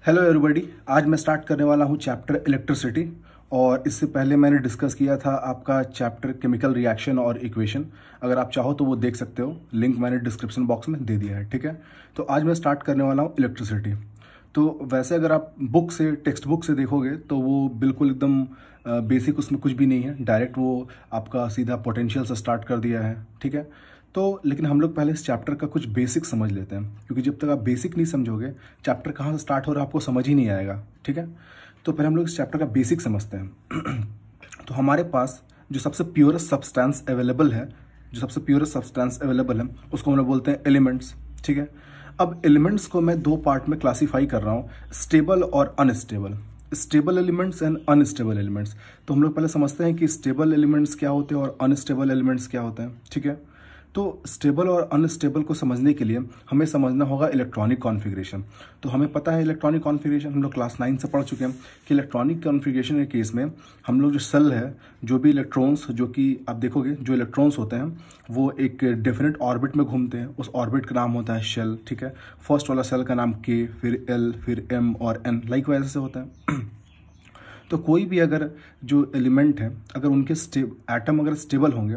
Hello everybody, आज मैं start करने वाला हूँ चैप्टर इलेक्ट्रिसिटी। और इससे पहले मैंने डिस्कस किया था आपका चैप्टर केमिकल रिएक्शन और इक्वेशन। अगर आप चाहो तो वो देख सकते हो, लिंक मैंने डिस्क्रिप्शन बॉक्स में दे दिया है। ठीक है, तो आज मैं स्टार्ट करने वाला हूँ इलेक्ट्रिसिटी। तो वैसे अगर आप बुक से, टेक्स्ट बुक से देखोगे तो वो बिल्कुल एकदम बेसिक, उसमें कुछ भी नहीं है। डायरेक्ट वो आपका सीधा पोटेंशियल से स्टार्ट कर दिया है। ठीक है, तो लेकिन हम लोग पहले इस चैप्टर का कुछ बेसिक समझ लेते हैं, क्योंकि जब तक आप बेसिक नहीं समझोगे चैप्टर कहाँ से स्टार्ट हो रहा है आपको समझ ही नहीं आएगा। ठीक है, तो पहले हम लोग इस चैप्टर का बेसिक समझते हैं। तो हमारे पास जो सबसे प्योरेस्ट सब्सटेंस अवेलेबल है, उसको हम लोग बोलते हैं एलिमेंट्स। ठीक है, अब एलिमेंट्स को मैं दो पार्ट में क्लासीफाई कर रहा हूँ, स्टेबल और unstable. Stable elements and unstable elements. तो हम लोग पहले समझते हैं कि स्टेबल एलिमेंट्स क्या होते हैं और अनस्टेबल एलिमेंट्स क्या होते हैं। ठीक है, तो स्टेबल और अनस्टेबल को समझने के लिए हमें समझना होगा इलेक्ट्रॉनिक कॉन्फ़िगरेशन। तो हमें पता है इलेक्ट्रॉनिक कॉन्फ़िगरेशन, हम लोग क्लास 9 से पढ़ चुके हैं कि इलेक्ट्रॉनिक कॉन्फ़िगरेशन के केस में हम लोग जो सेल है, जो भी इलेक्ट्रॉन्स, जो कि आप देखोगे जो इलेक्ट्रॉन्स होते हैं वो एक डेफिनेट ऑर्बिट में घूमते हैं। उस ऑर्बिट का नाम होता है शेल। ठीक है, फर्स्ट वाला सेल का नाम के, फिर एल, फिर एम और एन, लाइक वैसे से होता है। तो कोई भी अगर जो एलिमेंट है, अगर उनके एटम अगर स्टेबल होंगे,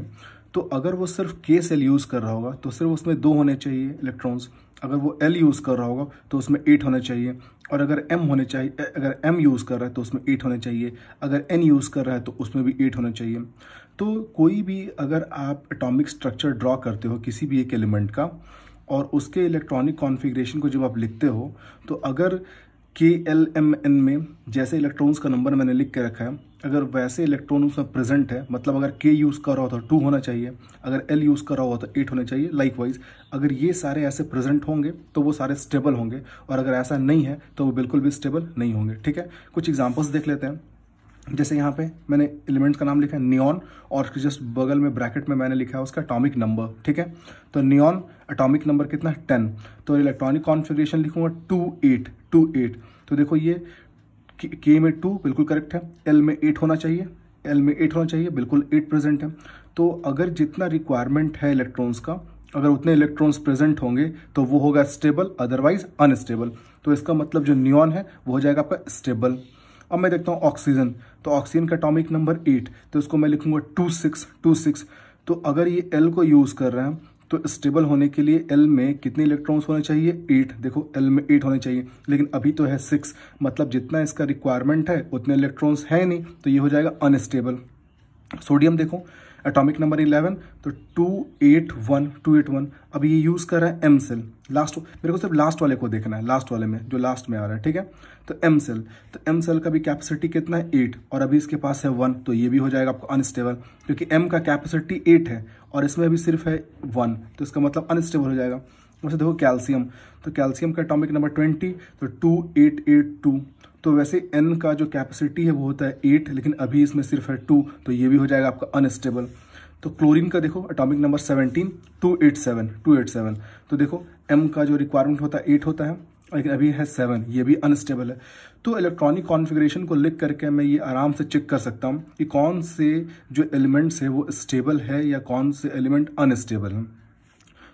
तो अगर वो सिर्फ के सेल यूज़ कर रहा होगा तो सिर्फ उसमें 2 होने चाहिए इलेक्ट्रॉन्स। अगर वो एल यूज़ कर रहा होगा तो उसमें 8 होने चाहिए। और अगर अगर एम यूज़ कर रहा है तो उसमें 8 होने चाहिए। अगर एन यूज़ कर रहा है तो उसमें भी 8 होने चाहिए। तो कोई भी अगर आप एटॉमिक स्ट्रक्चर ड्रॉ करते हो किसी भी एक एलिमेंट का, और उसके इलेक्ट्रॉनिक कॉन्फ़िगरेशन को जब आप लिखते हो, तो अगर के एल एम एन में जैसे इलेक्ट्रॉन्स का नंबर मैंने लिख के रखा है, अगर वैसे इलेक्ट्रॉन उसमें प्रेजेंट है, मतलब अगर के यूज़ कर रहा हो तो 2 होना चाहिए, अगर एल यूज़ कर रहा हो तो 8 होने चाहिए। लाइकवाइज अगर ये सारे ऐसे प्रेजेंट होंगे तो वो सारे स्टेबल होंगे, और अगर ऐसा नहीं है तो वो बिल्कुल भी स्टेबल नहीं होंगे। ठीक है, कुछ एग्जांपल्स देख लेते हैं। जैसे यहाँ पे मैंने एलिमेंट्स का नाम लिखा है नियॉन, और जस्ट बगल में ब्रैकेट में मैंने लिखा है उसका एटॉमिक नंबर। ठीक है, तो नियॉन एटॉमिक नंबर कितना है, 10। तो इलेक्ट्रॉनिक कॉन्फ़िगरेशन लिखूंगा 28। तो देखो ये के में 2 बिल्कुल करेक्ट है, एल में 8 होना चाहिए, बिल्कुल 8 प्रेजेंट है। तो अगर जितना रिक्वायरमेंट है इलेक्ट्रॉन्स का, अगर उतने इलेक्ट्रॉन्स प्रेजेंट होंगे तो वो होगा स्टेबल, अदरवाइज अनस्टेबल। तो इसका मतलब जो नियॉन है वो हो जाएगा आपका स्टेबल। अब मैं देखता हूँ ऑक्सीजन, तो ऑक्सीजन का एटॉमिक नंबर 8, तो इसको मैं लिखूंगा 26। तो अगर ये एल को यूज़ कर रहे हैं तो स्टेबल होने के लिए एल में कितने इलेक्ट्रॉन्स होने चाहिए, 8। देखो एल में 8 होने चाहिए, लेकिन अभी तो है 6, मतलब जितना इसका रिक्वायरमेंट है उतने इलेक्ट्रॉन्स है नहीं, तो ये हो जाएगा अनस्टेबल। सोडियम देखो एटॉमिक नंबर 11, तो 281। अब ये यूज़ कर रहा है एम सेल, लास्ट, मेरे को सिर्फ लास्ट वाले को देखना है, लास्ट वाले में जो लास्ट में आ रहा है। ठीक है, तो एम सेल, का भी कैपेसिटी कितना है, 8, और अभी इसके पास है 1, तो ये भी हो जाएगा आपको अनस्टेबल, क्योंकि एम का कैपेसिटी 8 है और इसमें भी सिर्फ है 1, तो इसका मतलब अनस्टेबल हो जाएगा। वैसे देखो कैल्शियम, तो कैल्शियम का एटॉमिक नंबर 20, तो 2882। तो वैसे एन का जो कैपेसिटी है वो होता है 8, लेकिन अभी इसमें सिर्फ है 2, तो ये भी हो जाएगा आपका अनस्टेबल। तो क्लोरीन का देखो एटॉमिक नंबर 17, 287। तो देखो एम का जो रिक्वायरमेंट होता है 8 होता है, लेकिन अभी है 7, ये भी अनस्टेबल है। तो इलेक्ट्रॉनिक कॉन्फ़िगरेशन को लिख करके मैं ये आराम से चेक कर सकता हूँ कि कौन से जो एलिमेंट्स है वो स्टेबल है या कौन से एलिमेंट अनस्टेबल हैं।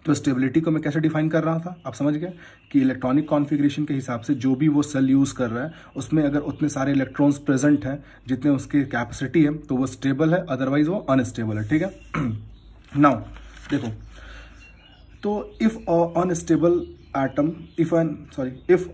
तो स्टेबिलिटी को मैं कैसे डिफाइन कर रहा था, आप समझ गए कि इलेक्ट्रॉनिक कॉन्फ़िगरेशन के हिसाब से जो भी वो सेल यूज़ कर रहा है उसमें अगर उतने सारे इलेक्ट्रॉन्स प्रेजेंट हैं जितने उसकी कैपेसिटी है तो वो स्टेबल है, अदरवाइज वो अनस्टेबल है। ठीक है, नाउ देखो, तो if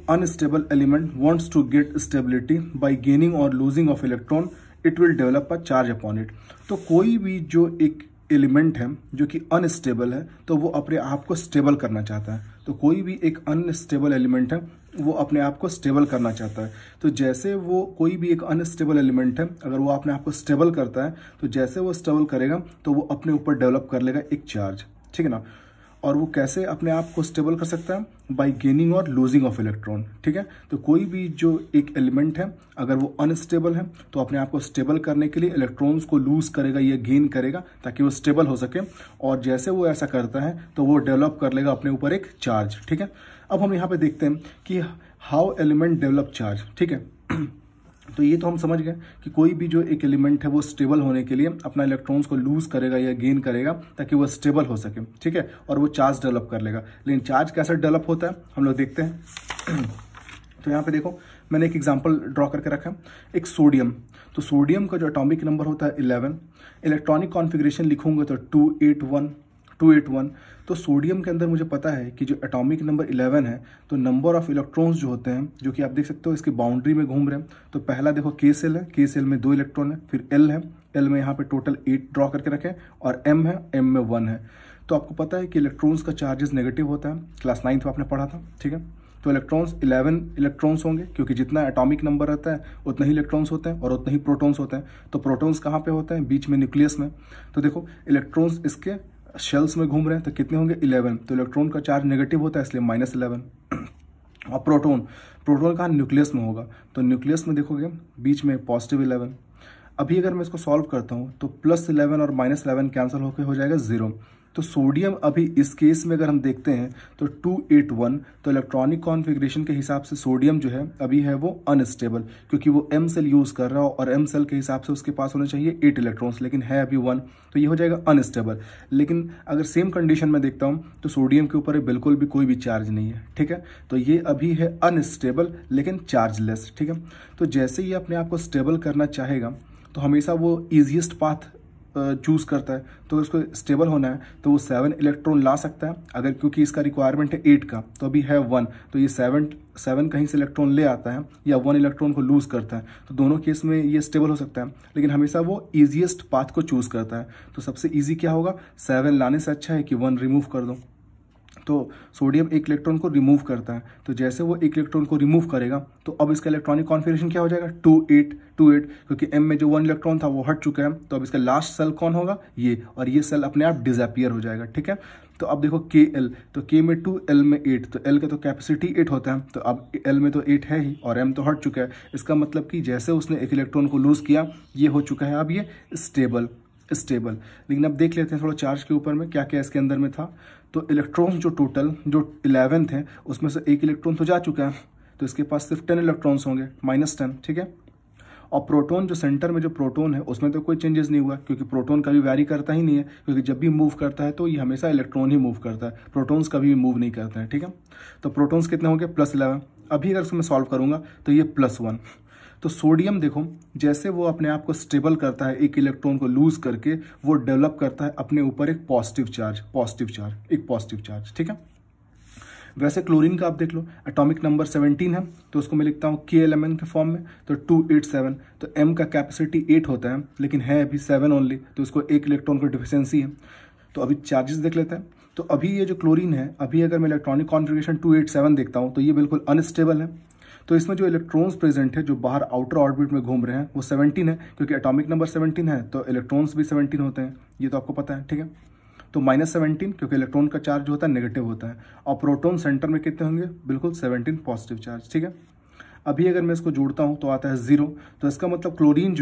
unstable element wants to get stability by gaining or losing of electron, it will develop a charge upon it। तो कोई भी जो एक एलिमेंट है जो कि अनस्टेबल है तो वो अपने आप को स्टेबल करना चाहता है। तो कोई भी एक अनस्टेबल एलिमेंट है वो अपने आप को स्टेबल करना चाहता है। तो जैसे वो कोई भी एक अनस्टेबल एलिमेंट है, अगर वो अपने आप को स्टेबल करता है तो जैसे वो स्टेबल करेगा तो वो अपने ऊपर डेवलप कर लेगा एक चार्ज। ठीक है ना, और वो कैसे अपने आप को स्टेबल कर सकता है, bye gaining or losing of electron. ठीक है, तो कोई भी जो एक एलिमेंट है अगर वो अनस्टेबल है तो अपने आप को स्टेबल करने के लिए इलेक्ट्रॉन्स को लूज करेगा या गेन करेगा ताकि वो स्टेबल हो सके, और जैसे वो ऐसा करता है तो वो डेवलप कर लेगा अपने ऊपर एक चार्ज। ठीक है, अब हम यहाँ पे देखते हैं कि हाउ एलिमेंट डेवलप चार्ज। ठीक है, तो ये तो हम समझ गए कि कोई भी जो एक एलिमेंट है वो स्टेबल होने के लिए अपना इलेक्ट्रॉन्स को लूज करेगा या गेन करेगा ताकि वो स्टेबल हो सके। ठीक है, और वो चार्ज डेवलप कर लेगा। लेकिन चार्ज कैसे डेवलप होता है हम लोग देखते हैं। तो यहाँ पे देखो मैंने एक एग्जांपल ड्रॉ करके रखा है, एक सोडियम। तो सोडियम का जो एटॉमिक नंबर होता है 11, इलेक्ट्रॉनिक कॉन्फ़िगरेशन लिखूंगा तो 281। तो सोडियम के अंदर मुझे पता है कि जो एटॉमिक नंबर 11 है, तो नंबर ऑफ इलेक्ट्रॉन्स जो होते हैं, जो कि आप देख सकते हो इसकी बाउंड्री में घूम रहे हैं। तो पहला देखो के सेल है, के सेल में 2 इलेक्ट्रॉन है, फिर एल है, एल में यहाँ पे टोटल 8 ड्रॉ करके रखे, और एम है, एम में 1 है। तो आपको पता है कि इलेक्ट्रॉन्स का चार्जेस नेगेटिव होता है, क्लास 9th में आपने पढ़ा था, ठीक है। तो इलेक्ट्रॉन्स 11 इलेक्ट्रॉन्स होंगे, क्योंकि जितना एटॉमिक नंबर रहता है उतना ही इलेक्ट्रॉन्स होते हैं और उतना ही प्रोटॉन्स होते हैं। तो प्रोटॉन्स कहाँ पे होते हैं? बीच में, न्यूक्लियस में। तो देखो इलेक्ट्रॉन्स इसके शेल्स में घूम रहे हैं, तो कितने होंगे? 11। तो इलेक्ट्रॉन का चार्ज नेगेटिव होता है, इसलिए -11। और प्रोटॉन कहाँ? न्यूक्लियस में होगा। तो न्यूक्लियस में देखोगे बीच में +11। अभी अगर मैं इसको सॉल्व करता हूँ तो +11 और -11 कैंसिल होकर हो जाएगा 0। तो सोडियम अभी इस केस में अगर हम देखते हैं तो 281, तो इलेक्ट्रॉनिक कॉन्फ़िगरेशन के हिसाब से सोडियम जो है अभी है वो अनस्टेबल, क्योंकि वो एम सेल यूज़ कर रहा हो और एम सेल के हिसाब से उसके पास होने चाहिए 8 इलेक्ट्रॉन्स, लेकिन है अभी 1, तो ये हो जाएगा अनस्टेबल। लेकिन अगर सेम कंडीशन में देखता हूँ तो सोडियम के ऊपर बिल्कुल भी कोई भी चार्ज नहीं है, ठीक है। तो ये अभी है अनस्टेबल लेकिन चार्जलेस, ठीक है। तो जैसे ही अपने आप को स्टेबल करना चाहेगा तो हमेशा वो ईजिएस्ट पाथ चूज करता है। तो उसको स्टेबल होना है तो वो 7 इलेक्ट्रॉन ला सकता है, अगर क्योंकि इसका रिक्वायरमेंट है 8 का, तो अभी है 1, तो ये 7 कहीं से इलेक्ट्रॉन ले आता है या 1 इलेक्ट्रॉन को लूज करता है। तो दोनों केस में ये स्टेबल हो सकता है, लेकिन हमेशा वो ईजिएस्ट पाथ को चूज करता है। तो सबसे ईजी क्या होगा? 7 लाने से अच्छा है कि 1 रिमूव कर दो। तो सोडियम एक इलेक्ट्रॉन को रिमूव करता है, तो जैसे वो एक इलेक्ट्रॉन को रिमूव करेगा तो अब इसका इलेक्ट्रॉनिक कॉन्फ़िगरेशन क्या हो जाएगा? 2-8, क्योंकि एम में जो 1 इलेक्ट्रॉन था वो हट चुका है। तो अब इसका लास्ट सेल कौन होगा? ये, और ये सेल अपने आप डिसअपियर हो जाएगा, ठीक है। तो अब देखो के एल, तो के में 2, एल में 8, तो एल का तो कैपेसिटी 8 होता है, तो अब एल में तो 8 है ही और एम तो हट चुका है। इसका मतलब कि जैसे उसने एक इलेक्ट्रॉन को लूज किया, ये हो चुका है अब ये स्टेबल। लेकिन अब देख लेते हैं थोड़ा चार्ज के ऊपर में क्या क्या इसके अंदर में था। तो इलेक्ट्रॉन्स जो टोटल जो 11 थे उसमें से एक इलेक्ट्रॉन तो जा चुका है, तो इसके पास सिर्फ 10 इलेक्ट्रॉन्स होंगे, -10, ठीक है। और प्रोटॉन जो सेंटर में जो प्रोटॉन है उसमें तो कोई चेंजेस नहीं हुआ, क्योंकि प्रोटॉन कभी वैरी करता ही नहीं है, क्योंकि जब भी मूव करता है तो ये हमेशा इलेक्ट्रॉन ही मूव करता है, प्रोटॉन्स कभी भी मूव नहीं करते हैं, ठीक है। तो प्रोटॉन्स कितने होंगे? +11। अभी अगर इसको मैं सॉल्व करूंगा तो ये +1। तो सोडियम देखो जैसे वो अपने आप को स्टेबल करता है, एक इलेक्ट्रॉन को लूज करके वो डेवलप करता है अपने ऊपर एक पॉजिटिव चार्ज, ठीक है। वैसे क्लोरीन का आप देख लो, एटॉमिक नंबर 17 है, तो उसको मैं लिखता हूँ KLMN के फॉर्म में, तो 287। तो M का कैपेसिटी 8 होता है, लेकिन है अभी 7 ओनली, तो उसको एक इलेक्ट्रॉन की डिफिशियंसी है। तो अभी चार्जेस देख लेते हैं। तो अभी ये जो क्लोरीन है, अभी अगर मैं इलेक्ट्रॉनिक कॉन्फ़िगरेशन 287 देखता हूँ तो ये बिल्कुल अनस्टेबल है। तो इसमें जो इलेक्ट्रॉन्स प्रेजेंट है जो बाहर आउटर ऑर्बिट में घूम रहे हैं वो 17 है, क्योंकि एटॉमिक नंबर 17 है तो इलेक्ट्रॉन्स भी 17 होते हैं, ये तो आपको पता है, ठीक है। तो -17 क्योंकि इलेक्ट्रॉन का चार्ज जो होता है नेगेटिव होता है, और प्रोटॉन सेंटर में कितने होंगे? बिल्कुल 17 पॉजिटिव चार्ज, ठीक है। अभी अगर मैं इसको जोड़ता हूँ तो आता है 0। तो इसका मतलब क्लोरीन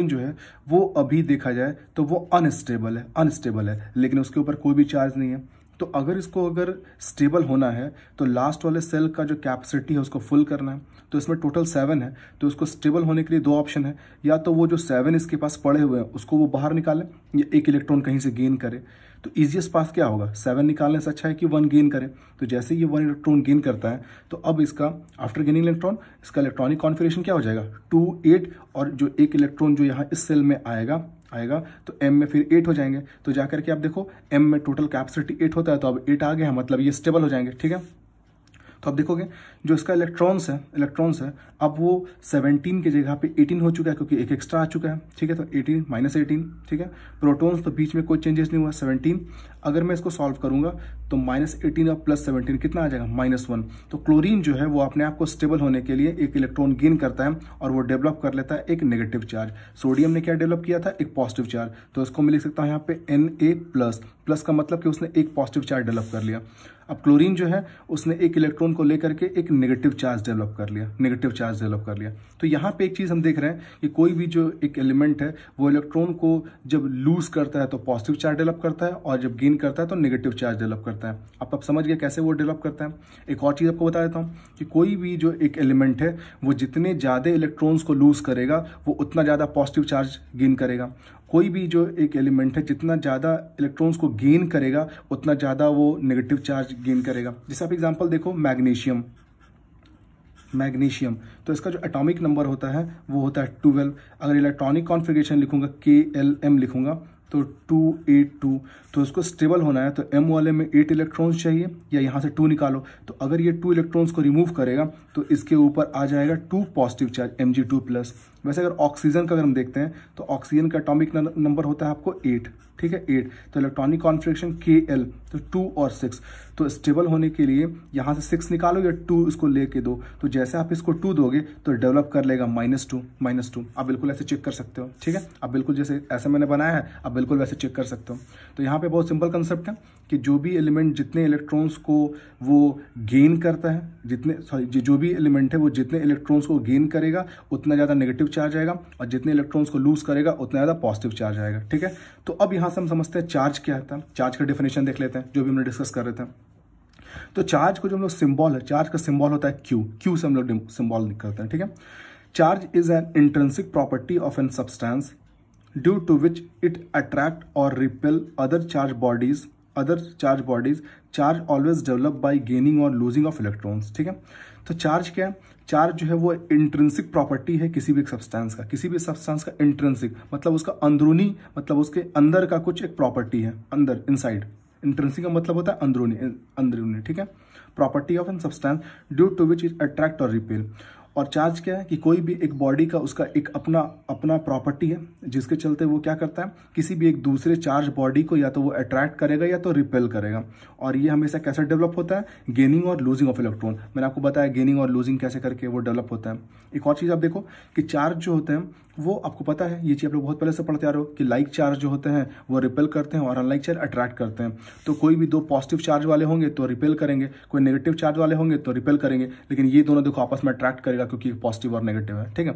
जो है वो अभी देखा जाए तो वो अनस्टेबल है, लेकिन उसके ऊपर कोई भी चार्ज नहीं है। तो अगर स्टेबल होना है तो लास्ट वाले सेल का जो कैपेसिटी है उसको फुल करना है। तो इसमें टोटल 7 है, तो उसको स्टेबल होने के लिए 2 ऑप्शन है, या तो वो जो 7 इसके पास पड़े हुए हैं उसको वो बाहर निकाले, या एक इलेक्ट्रॉन कहीं से गेन करे। तो इजीएस्ट पाथ क्या होगा? 7 निकालने से अच्छा है कि 1 गेन करे। तो जैसे ये 1 इलेक्ट्रॉन गेन करता है तो अब इसका आफ्टर गेनिंग इलेक्ट्रॉन इसका इलेक्ट्रॉनिक कॉन्फ़िगरेशन क्या हो जाएगा? 2-8, और जो एक इलेक्ट्रॉन जो यहाँ इस सेल में आएगा तो M में फिर 8 हो जाएंगे। तो जाकर के आप देखो M में टोटल कैपेसिटी 8 होता है, तो अब 8 आ गया, मतलब ये स्टेबल हो जाएंगे, ठीक है। तो अब देखोगे जो इसका इलेक्ट्रॉन्स है अब वो 17 की जगह पे 18 हो चुका है, क्योंकि एक एक्स्ट्रा आ चुका है, ठीक है। तो 18 -18, ठीक है। प्रोटॉन्स तो बीच में कोई चेंजेस नहीं हुआ, 17। अगर मैं इसको सॉल्व करूंगा तो -18 और +17 कितना आ जाएगा? -1। तो क्लोरीन जो है वो अपने आप को स्टेबल होने के लिए एक इलेक्ट्रॉन गेन करता है और वो डेवलप कर लेता है एक नेगेटिव चार्ज। सोडियम ने क्या डेवलप किया था? एक पॉजिटिव चार्ज। तो इसको मैं लिख सकता हूँ यहाँ पे Na+, का मतलब कि उसने एक पॉजिटिव चार्ज डेवलप कर लिया। अब क्लोरीन जो है उसने एक इलेक्ट्रॉन को लेकर के एक नेगेटिव चार्ज डेवलप कर लिया। तो यहाँ पे एक चीज़ हम देख रहे हैं कि कोई भी जो एक एलिमेंट है वो इलेक्ट्रॉन को जब लूज करता है तो पॉजिटिव चार्ज डेवलप करता है, और जब गेन करता है तो नेगेटिव चार्ज डेवलप करता है। आप समझ गए कैसे वो डेवलप करता है। एक और चीज़ आपको बता देता हूँ कि कोई भी जो एक एलिमेंट है वो जितने ज़्यादा इलेक्ट्रॉन्स को लूज करेगा वो उतना ज़्यादा पॉजिटिव चार्ज गेन करेगा। कोई भी जो एक एलिमेंट है जितना ज़्यादा इलेक्ट्रॉन्स को गेन करेगा उतना ज़्यादा वो नेगेटिव चार्ज गेन करेगा। जैसे आप एग्जांपल देखो मैग्नीशियम मैग्नीशियम, तो इसका जो एटॉमिक नंबर होता है वो होता है 12। अगर इलेक्ट्रॉनिक कॉन्फ़िगरेशन लिखूंगा KLM लिखूंगा तो 282, तो इसको स्टेबल होना है तो M वाले में 8 इलेक्ट्रॉन्स चाहिए, या यहाँ से 2 निकालो, तो अगर ये 2 इलेक्ट्रॉन्स को रिमूव करेगा तो इसके ऊपर आ जाएगा 2 पॉजिटिव चार्ज Mg2+। वैसे अगर ऑक्सीजन का अगर हम देखते हैं तो ऑक्सीजन का एटॉमिक नंबर होता है आपको 8, ठीक है 8, तो इलेक्ट्रॉनिक कॉन्फ़िगरेशन KL तो 2 और 6, तो स्टेबल होने के लिए यहाँ से 6 निकालो या 2 इसको लेके दो, तो जैसे आप इसको 2 दोगे तो डेवलप कर लेगा -2। आप बिल्कुल ऐसे चेक कर सकते हो, ठीक है, आप बिल्कुल जैसे ऐसे मैंने बनाया है आप बिल्कुल वैसे चेक कर सकते हो। तो यहाँ पे बहुत सिंपल कंसेप्ट है कि जो भी एलिमेंट जितने इलेक्ट्रॉन्स को वो गेन करता है, जो भी एलिमेंट है वो जितने इलेक्ट्रॉन्स को गेन करेगा उतना ज़्यादा नेगेटिव चार्ज आएगा, और जितने इलेक्ट्रॉन्स को लूज करेगा उतना ज़्यादा पॉजिटिव चार्ज आएगा, ठीक है। तो अब यहाँ से हम समझते हैं चार्ज क्या होता है, चार्ज का डेफिनेशन देख लेते हैं जो भी हमने डिस्कस कर रहे थे। तो चार्ज को जो हम लोग सिंबल है, चार्ज का सिंबल होता है क्यू से हम लोग सिंबल करते हैं, ठीक है। Charge is an intrinsic property of an substance due to which it attract और repel other charge bodies. Charge always develop by gaining or losing of electrons, ठीक है। तो चार्ज क्या है, चार्ज जो है वो इंट्रिंसिक प्रॉपर्टी है किसी भी सब्सटेंस का इंट्रिंसिक मतलब उसका अंदरूनी, मतलब उसके अंदर का कुछ एक प्रॉपर्टी है, अंदर इनसाइड। इंट्रिंसिक का मतलब होता है अंदरूनी, ठीक है। Property of an substance due to which it attract और रिपेल। और चार्ज क्या है कि कोई भी एक बॉडी का उसका एक अपना प्रॉपर्टी है जिसके चलते वो क्या करता है, किसी भी एक दूसरे चार्ज बॉडी को या तो वो अट्रैक्ट करेगा या तो रिपेल करेगा। और ये हमेशा कैसे डेवलप होता है, gaining or losing of electron. मैंने आपको बताया गेनिंग और लूजिंग कैसे करके वो डेवलप होता है। एक और चीज़ आप देखो कि चार्ज जो होते हैं वो आपको पता है, ये चीज़ आप लोग बहुत पहले से पढ़ते आ रहे हो कि लाइक चार्ज जो होते हैं वो रिपेल करते हैं और अनलाइक चार्ज अट्रैक्ट करते हैं। तो कोई भी 2 पॉजिटिव चार्ज वाले होंगे तो रिपेल करेंगे, कोई नेगेटिव चार्ज वाले होंगे तो रिपेल करेंगे, लेकिन ये दोनों देखो आपस में अट्रैक्ट करेगा क्योंकि पॉजिटिव और नेगेटिव है, ठीक है।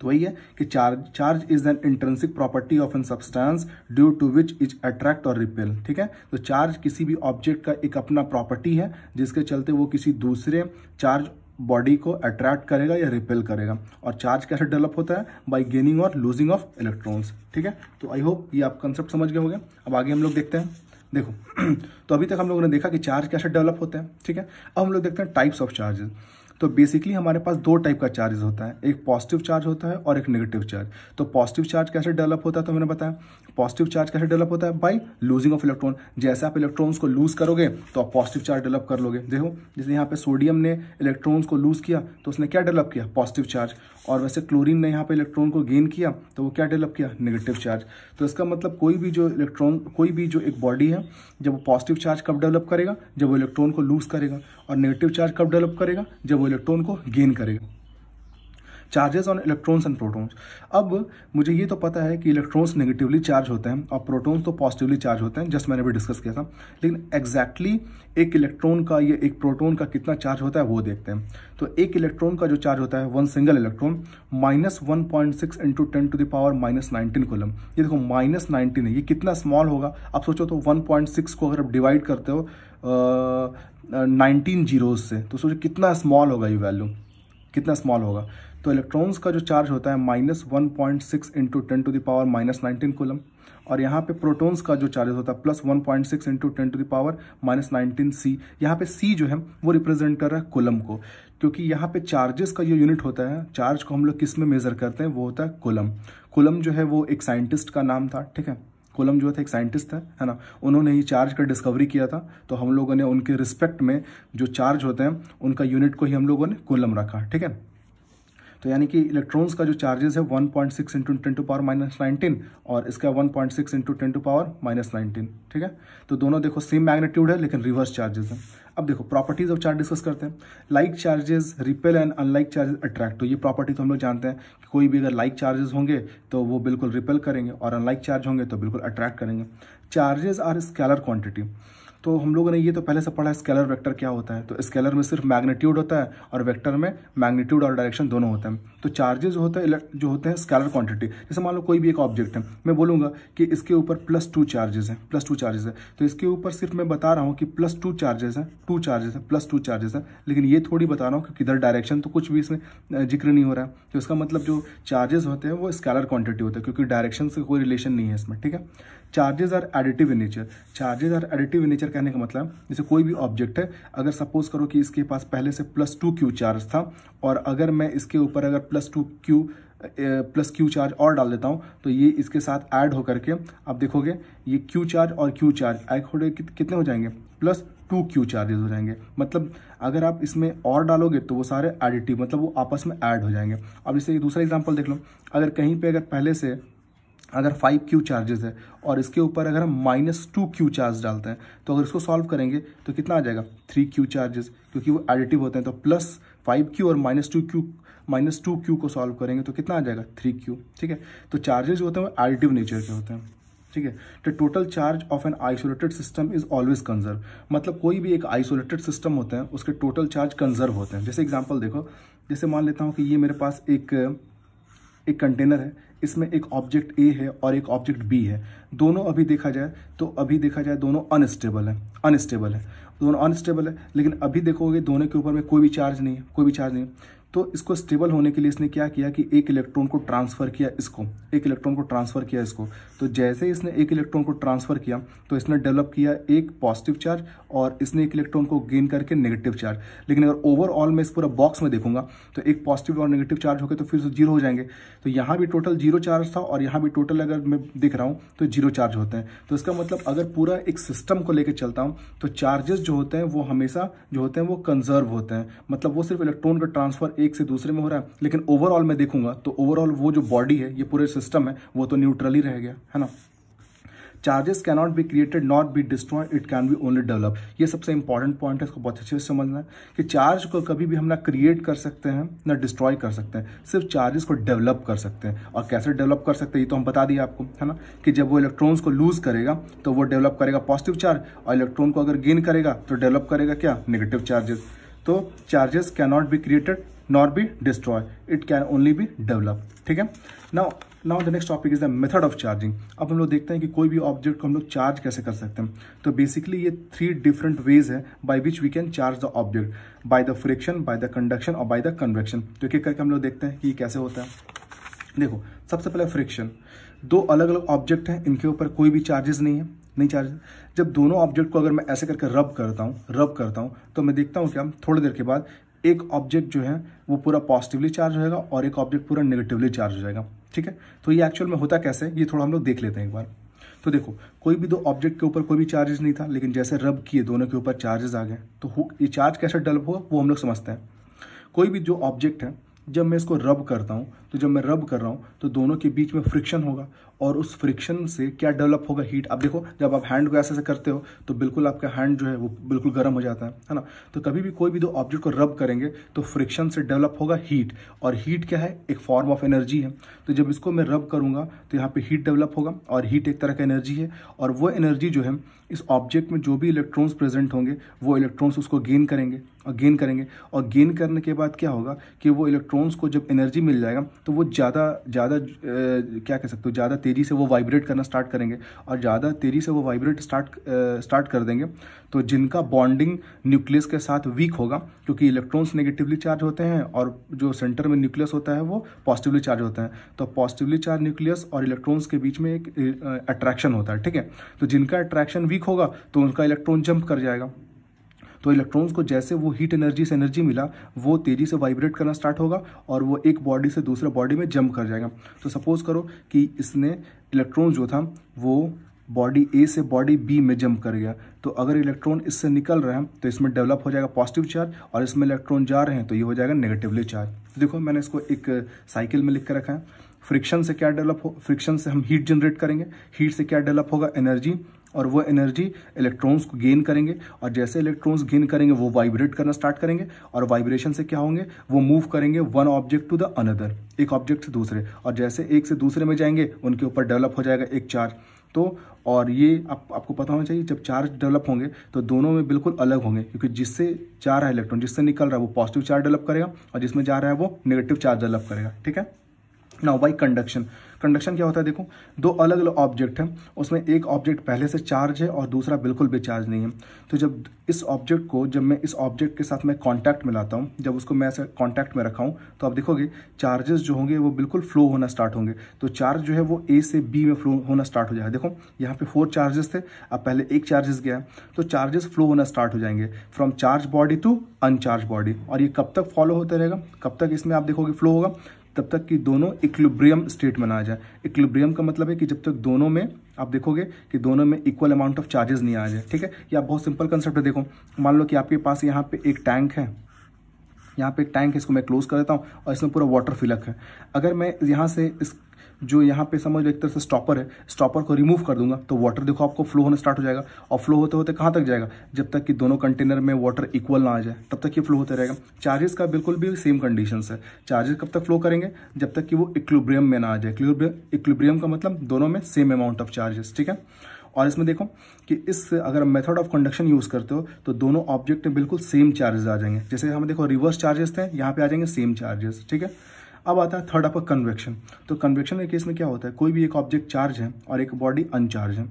तो वही है कि charge is an intrinsic property of an substance due to which is attract और रिपेल, ठीक है। तो चार्ज किसी भी ऑब्जेक्ट का एक अपना प्रॉपर्टी है जिसके चलते वो किसी दूसरे चार्ज बॉडी को अट्रैक्ट करेगा या रिपेल करेगा। और चार्ज कैसे डेवलप होता है, bye gaining or losing of electrons, ठीक है। तो आई होप ये आप कंसेप्ट समझ गए होंगे। अब आगे हम लोग देखते हैं, देखो तो अभी तक हम लोगों ने देखा कि चार्ज कैसे डेवलप होते हैं, ठीक है। अब हम लोग देखते हैं टाइप्स ऑफ चार्जेस। तो बेसिकली हमारे पास 2 टाइप का चार्ज होता है, एक पॉजिटिव चार्ज होता है और एक नेगेटिव चार्ज। तो पॉजिटिव चार्ज कैसे डेवलप होता है, तो मैंने बताया पॉजिटिव चार्ज कैसे डेवलप होता है, बाय लूजिंग ऑफ इलेक्ट्रॉन। जैसे आप इलेक्ट्रॉन्स को लूज करोगे तो आप पॉजिटिव चार्ज डेवलप कर लोगे। देखो जैसे यहाँ पे सोडियम ने इलेक्ट्रॉन्स को लूज किया तो उसने क्या डेवलप किया, पॉजिटिव चार्ज। और वैसे क्लोरीन ने यहाँ पे इलेक्ट्रॉन को गेन किया तो वो क्या डेवलप किया, नेगेटिव चार्ज। तो इसका मतलब कोई भी जो एक बॉडी है जब वो पॉजिटिव चार्ज कब डेवलप करेगा, जब वो इलेक्ट्रॉन को लूज करेगा, और नेगेटिव चार्ज कब डेवलप करेगा, जब वो इलेक्ट्रॉन को गेन करेगा। Charges on electrons and protons. अब मुझे ये तो पता है कि इलेक्ट्रॉन्स नेगेटिवली चार्ज होते हैं और प्रोटॉन्स तो पॉजिटिवली चार्ज होते हैं, जस्ट मैंने भी डिस्कस किया था। लेकिन एग्जैक्टली एक इलेक्ट्रॉन का या एक प्रोटॉन का कितना चार्ज होता है वो देखते हैं। तो एक इलेक्ट्रॉन का जो चार्ज होता है, 1 सिंगल इलेक्ट्रॉन, -1.6 × 10⁻⁻19 कूलम। ये देखो -19 है, ये कितना स्मॉल होगा आप सोचो। तो 1.6 को अगर आप डिवाइड करते हो 19 जीरोज से तो सोचो कितना स्मॉल होगा, ये वैल्यू कितना स्मॉल होगा। तो इलेक्ट्रॉन्स का जो चार्ज होता है -1.6 × 10⁻⁻19 कूलम, और यहाँ पे प्रोटॉन्स का जो चार्ज होता है +1.6 × 10⁻⁻19 सी। यहाँ पे सी जो है वो रिप्रेजेंट कर रहा है कूलम को, क्योंकि यहाँ पे चार्जेस का जो यूनिट होता है, चार्ज को हम लोग किस में मेजर करते हैं, वो होता है कूलम। कूलम जो है वो एक साइंटिस्ट का नाम था, ठीक है। कूलम जो था एक साइंटिस्ट है ना, उन्होंने ही चार्ज का डिस्कवरी किया था। तो हम लोगों ने उनके रिस्पेक्ट में जो चार्ज होते हैं उनका यूनिट को ही हम लोगों ने कूलम रखा, ठीक है। तो यानी कि इलेक्ट्रॉन्स का जो चार्जेस है 1.6 × 10⁻⁻19 और इसका 1.6 × 10⁻⁻19, ठीक है। तो दोनों देखो सेम मैग्नीट्यूड है लेकिन रिवर्स चार्जेस हैं। अब देखो प्रॉपर्टीज ऑफ चार्ज डिस्कस करते हैं। Like charges repel and unlike charges attract. तो ये प्रॉपर्टी तो हम लोग जानते हैं कि कोई भी अगर लाइक चार्जेस होंगे तो वो बिल्कुल रिपेल करेंगे और अनलाइक चार्ज होंगे तो बिल्कुल अट्रैक्ट करेंगे। Charges are scalar quantity. तो हम लोगों ने ये तो पहले से पढ़ा है स्केलर वेक्टर क्या होता है। तो स्केलर में सिर्फ मैग्नीट्यूड होता है और वेक्टर में मैग्नीट्यूड और डायरेक्शन दोनों होते हैं। तो चार्जेस जो होते हैं स्केलर क्वांटिटी। जैसे मान लो कोई भी एक ऑब्जेक्ट है, मैं बोलूंगा कि इसके ऊपर +2 चार्जेस हैं, +2 चार्जेस है। तो इसके ऊपर सिर्फ मैं बता रहा हूँ कि +2 चार्जेस हैं, 2 चार्जेस है, +2 चार्जेस है, लेकिन ये थोड़ी बता रहा हूँ कि किधर डायरेक्शन तो कुछ भी इसमें जिक्र नहीं हो रहा है। तो इसका मतलब जो चार्जेस होते हैं वो स्केलर क्वांटिटी होता है, क्योंकि डायरेक्शन से कोई रिलेशन नहीं है इसमें, ठीक है। Charges are additive in nature. Charges are additive in nature nature कहने का मतलब जैसे कोई भी ऑब्जेक्ट है, अगर सपोज करो कि इसके पास पहले से +2q चार्ज था और अगर मैं इसके ऊपर अगर +2q चार्ज और डाल देता हूँ तो ये इसके साथ ऐड होकर के आप देखोगे ये q चार्ज और q चार्ज ऐड होकर कितने हो जाएंगे, +2q चार्जेस हो जाएंगे। मतलब अगर आप इसमें और डालोगे तो वो सारे एडिटिव, मतलब वो आपस में ऐड हो जाएंगे। अब इससे दूसरा एग्जांपल देख लो, अगर कहीं पे अगर पहले से अगर 5q चार्जेस है और इसके ऊपर अगर हम -2q चार्ज डालते हैं तो अगर इसको सॉल्व करेंगे तो कितना आ जाएगा, 3q चार्जेस, क्योंकि वो एडिटिव होते हैं। तो +5q और -2q को सॉल्व करेंगे तो कितना आ जाएगा, 3q। ठीक है, तो चार्जेस जो होते हैं वो एडिटिव नेचर के होते हैं। ठीक है, the total charge of an isolated system is always conserve. मतलब कोई भी एक आइसोलेटेड सिस्टम होता है उसके टोटल चार्ज कंजर्व होते हैं। जैसे एग्जांपल देखो, जैसे मान लेता हूँ कि ये मेरे पास एक कंटेनर है, इसमें एक ऑब्जेक्ट ए है और एक ऑब्जेक्ट बी है। दोनों अभी देखा जाए दोनों अनस्टेबल है, दोनों अनस्टेबल है। लेकिन अभी देखोगे दोनों के ऊपर में कोई भी चार्ज नहीं है। तो इसको स्टेबल होने के लिए इसने क्या किया कि एक इलेक्ट्रॉन को ट्रांसफर किया इसको। तो जैसे इसने एक इलेक्ट्रॉन को ट्रांसफर किया तो इसने डेवलप किया एक पॉजिटिव चार्ज और इसने एक इलेक्ट्रॉन को गेन करके नेगेटिव चार्ज। लेकिन अगर ओवरऑल में इस पूरा बॉक्स में देखूंगा तो एक पॉजिटिव और नेगेटिव चार्ज हो गए तो फिर से 0 हो जाएंगे। तो यहाँ भी टोटल 0 चार्ज था और यहाँ भी टोटल अगर मैं दिख रहा हूँ तो 0 चार्ज होते हैं। तो इसका मतलब अगर पूरा एक सिस्टम को लेकर चलता हूँ तो चार्जेस जो होते हैं वो हमेशा जो होते हैं वो कंजर्व होते हैं। मतलब वो सिर्फ इलेक्ट्रॉन का ट्रांसफर एक से दूसरे में हो रहा है, लेकिन ओवरऑल में देखूंगा तो ओवरऑल वो जो बॉडी है, ये पूरे सिस्टम है, वो तो न्यूट्रल ही रह गया, है ना। Charges can not be created not be destroyed, it can be only develop. ये सबसे इंपॉर्टेंट पॉइंट है, इसको बहुत अच्छे से समझना है कि चार्ज को कभी भी हम ना क्रिएट कर सकते हैं ना डिस्ट्रॉय कर सकते हैं, सिर्फ चार्जेस को डेवलप कर सकते हैं। और कैसे डेवलप कर सकते हैं ये तो हम बता दिए आपको, है ना, कि जब वो इलेक्ट्रॉन्स को लूज करेगा तो वो डेवलप करेगा पॉजिटिव चार्ज और इलेक्ट्रॉन को अगर गेन करेगा तो डेवलप करेगा क्या, नेगेटिव चार्जेस। तो charges can not be created not be destroy, it can only be develop. ठीक है, now the next topic is the method of charging. अब हम लोग देखते हैं कि कोई भी ऑब्जेक्ट को हम लोग चार्ज कैसे कर सकते हैं। तो बेसिकली ये 3 डिफरेंट वेज है by which we can charge the object, by the friction, by the conduction और बाय द कन्वेक्शन। तो एक करके हम लोग देखते हैं कि ये कैसे होता है। देखो, सबसे पहले फ्रिक्शन। 2 अलग अलग ऑब्जेक्ट हैं, इनके ऊपर कोई भी चार्जेस नहीं चार्ज। जब दोनों ऑब्जेक्ट को अगर मैं ऐसे करके रब करता हूँ तो मैं देखता हूँ क्या, थोड़ी देर के बाद एक ऑब्जेक्ट जो है वो पूरा पॉजिटिवली चार्ज हो जाएगा और एक ऑब्जेक्ट पूरा नेगेटिवली चार्ज हो जाएगा। ठीक है, तो ये एक्चुअल में होता कैसे है ये थोड़ा हम लोग देख लेते हैं एक बार। तो देखो, कोई भी 2 ऑब्जेक्ट के ऊपर कोई भी चार्जेस नहीं था, लेकिन जैसे रब किए दोनों के ऊपर चार्जेस आ गए। तो ये चार्ज कैसे डेवलप हुआ वो हम लोग समझते हैं। कोई भी जो ऑब्जेक्ट है, जब मैं इसको रब करता हूँ तो जब मैं रब कर रहा हूँ तो दोनों के बीच में फ्रिक्शन होगा और उस फ्रिक्शन से क्या डेवलप होगा, हीट। अब देखो, जब आप हैंड को ऐसे करते हो तो बिल्कुल आपका हैंड जो है वो बिल्कुल गर्म हो जाता है ना। तो कभी भी कोई भी 2 ऑब्जेक्ट को रब करेंगे तो फ्रिक्शन से डेवलप होगा हीट, और हीट क्या है, एक फॉर्म ऑफ एनर्जी है। तो जब इसको मैं रब करूंगा तो यहाँ पे हीट डेवलप होगा और हीट एक तरह का एनर्जी है, और वो एनर्जी जो है इस ऑब्जेक्ट में जो भी इलेक्ट्रॉन्स प्रेजेंट होंगे वो इलेक्ट्रॉन्स उसको गेन करेंगे और गेन करने के बाद क्या होगा कि वो इलेक्ट्रॉन्स को जब एनर्जी मिल जाएगा तो वो ज़्यादा क्या कह सकते हो, ज़्यादा तेज़ी से वो वाइब्रेट करना स्टार्ट करेंगे, और ज़्यादा तेज़ी से वो वाइब्रेट स्टार्ट कर देंगे। तो जिनका बॉन्डिंग न्यूक्लियस के साथ वीक होगा, क्योंकि इलेक्ट्रॉन्स नेगेटिवली चार्ज होते हैं और जो सेंटर में न्यूक्लियस होता है वो पॉजिटिवली चार्ज होता है। तो पॉजिटिवली चार्ज न्यूक्लियस और इलेक्ट्रॉन्स के बीच में एक अट्रैक्शन होता है। ठीक है, तो जिनका अट्रैक्शन वीक होगा तो उनका इलेक्ट्रॉन जंप कर जाएगा। तो इलेक्ट्रॉन्स को जैसे वो हीट एनर्जी से एनर्जी मिला, वो तेजी से वाइब्रेट करना स्टार्ट होगा और वो एक बॉडी से दूसरे बॉडी में जंप कर जाएगा। तो सपोज करो कि इसने इलेक्ट्रॉन जो था वो बॉडी ए से बॉडी बी में जंप कर गया, तो अगर इलेक्ट्रॉन इससे निकल रहे हैं तो इसमें डेवलप हो जाएगा पॉजिटिव चार्ज, और इसमें इलेक्ट्रॉन जा रहे हैं तो ये हो जाएगा नेगेटिवली चार्ज। देखो, मैंने इसको एक साइकिल में लिख के रखा है। फ्रिक्शन से क्या डेवलप हो, फ्रिक्शन से हम हीट जनरेट करेंगे, हीट से क्या डेवलप होगा, एनर्जी, और वो एनर्जी इलेक्ट्रॉन्स को गेन करेंगे, और जैसे इलेक्ट्रॉन्स गेन करेंगे वो वाइब्रेट करना स्टार्ट करेंगे, और वाइब्रेशन से क्या होंगे, वो मूव करेंगे one object to the another, एक ऑब्जेक्ट से दूसरे, और जैसे एक से दूसरे में जाएंगे उनके ऊपर डेवलप हो जाएगा एक चार्ज। तो और ये आपको पता होना चाहिए, जब चार्ज डेवलप होंगे तो दोनों में बिल्कुल अलग होंगे, क्योंकि जिससे जा रहा है इलेक्ट्रॉन, जिससे निकल रहा है वो पॉजिटिव चार्ज डेवलप करेगा और जिसमें जा रहा है वो नेगेटिव चार्ज डेवलप करेगा। ठीक है, नाउ बाय कंडक्शन। कंडक्शन क्या होता है, देखो दो अलग अलग ऑब्जेक्ट हैं, उसमें एक ऑब्जेक्ट पहले से चार्ज है और दूसरा बिल्कुल भी चार्ज नहीं है। तो जब इस ऑब्जेक्ट को, जब मैं इस ऑब्जेक्ट के साथ मैं कॉन्टैक्ट में लाता हूँ, जब उसको मैं ऐसे कॉन्टैक्ट में रखा हूँ, तो आप देखोगे चार्जेस जो होंगे वो बिल्कुल फ्लो होना स्टार्ट होंगे। तो चार्ज जो है वो ए से बी में फ्लो होना स्टार्ट हो जाएगा। देखो यहाँ पे 4 चार्जेस थे, अब पहले एक चार्जेस गया, तो चार्जेस फ्लो होना स्टार्ट हो जाएंगे from charge body to uncharge body. और ये कब तक फॉलो होता रहेगा, कब तक इसमें आप देखोगे फ्लो होगा, तब तक कि दोनों इक्विलिब्रियम स्टेट में ना आ जाए। इक्विलिब्रियम का मतलब है कि जब तक दोनों में आप देखोगे कि दोनों में इक्वल अमाउंट ऑफ चार्जेस नहीं आ जाए। ठीक है, ये आप बहुत सिंपल कंसेप्ट है। देखो मान लो कि आपके पास यहाँ पे एक टैंक है, यहाँ पे एक टैंक है, इसको मैं क्लोज कर देता हूँ और इसमें पूरा वाटर फिलअप है। अगर मैं यहाँ से इस जो यहाँ पे समझ लो एक तरह से स्टॉपर है, स्टॉपर को रिमूव कर दूंगा तो वाटर देखो आपको फ्लो होना स्टार्ट हो जाएगा। और फ्लो होते होते कहाँ तक जाएगा, जब तक कि दोनों कंटेनर में वाटर इक्वल ना आ जाए तब तक ये फ्लो होता रहेगा। चार्जेस का बिल्कुल भी सेम कंडीशन है। चार्जेस कब तक फ्लो करेंगे, जब तक कि वो इक्विलिब्रियम में ना आ जाए। इक्विलिब्रियम का मतलब दोनों में सेम अमाउंट ऑफ चार्जेस। ठीक है, और इसमें देखो कि इस अगर मेथड ऑफ कंडक्शन यूज करते हो तो दोनों ऑब्जेक्ट में बिल्कुल सेम चार्जेस आ जाएंगे। जैसे हम देखो रिवर्स चार्जेस थे, यहाँ पे आ जाएंगे सेम चार्जेस। ठीक है, अब आता है थर्ड आपका कन्वेक्शन। तो कन्वेक्शन के केस में क्या होता है, कोई भी एक ऑब्जेक्ट चार्ज है और एक बॉडी अनचार्ज है,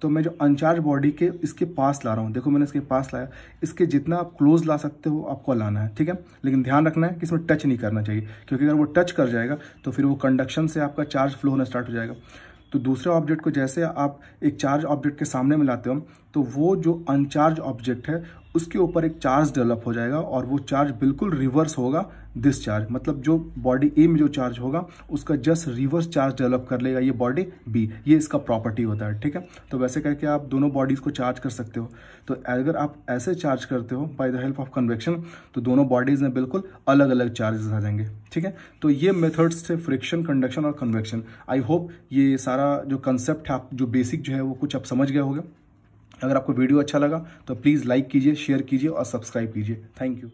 तो मैं जो अनचार्ज बॉडी के इसके पास ला रहा हूँ, देखो मैंने इसके पास लाया, इसके जितना आप क्लोज ला सकते हो आपको लाना है। ठीक है, लेकिन ध्यान रखना है कि इसमें टच नहीं करना चाहिए, क्योंकि अगर वो टच कर जाएगा तो फिर वो कंडक्शन से आपका चार्ज फ्लो होना स्टार्ट हो जाएगा। तो दूसरे ऑब्जेक्ट को जैसे आप एक चार्ज ऑब्जेक्ट के सामने में लाते हो तो वो जो अनचार्ज ऑब्जेक्ट है उसके ऊपर एक चार्ज डेवलप हो जाएगा और वो चार्ज बिल्कुल रिवर्स होगा डिस्चार्ज। मतलब जो बॉडी ए में जो चार्ज होगा उसका जस्ट रिवर्स चार्ज डेवलप कर लेगा ये बॉडी बी, ये इसका प्रॉपर्टी होता है। ठीक है, तो वैसे करके आप दोनों बॉडीज को चार्ज कर सकते हो। तो अगर आप ऐसे चार्ज करते हो by the help of convection तो दोनों बॉडीज में बिल्कुल अलग अलग चार्जेस आ जाएंगे। ठीक है, तो ये मेथड्स थे फ्रिक्शन, कंडक्शन और कन्वेक्शन। आई होप ये सारा जो कंसेप्ट है आप जो बेसिक जो है वो कुछ आप समझ गए होगा। अगर आपको वीडियो अच्छा लगा तो प्लीज़ लाइक कीजिए, शेयर कीजिए और सब्सक्राइब कीजिए। Thank you.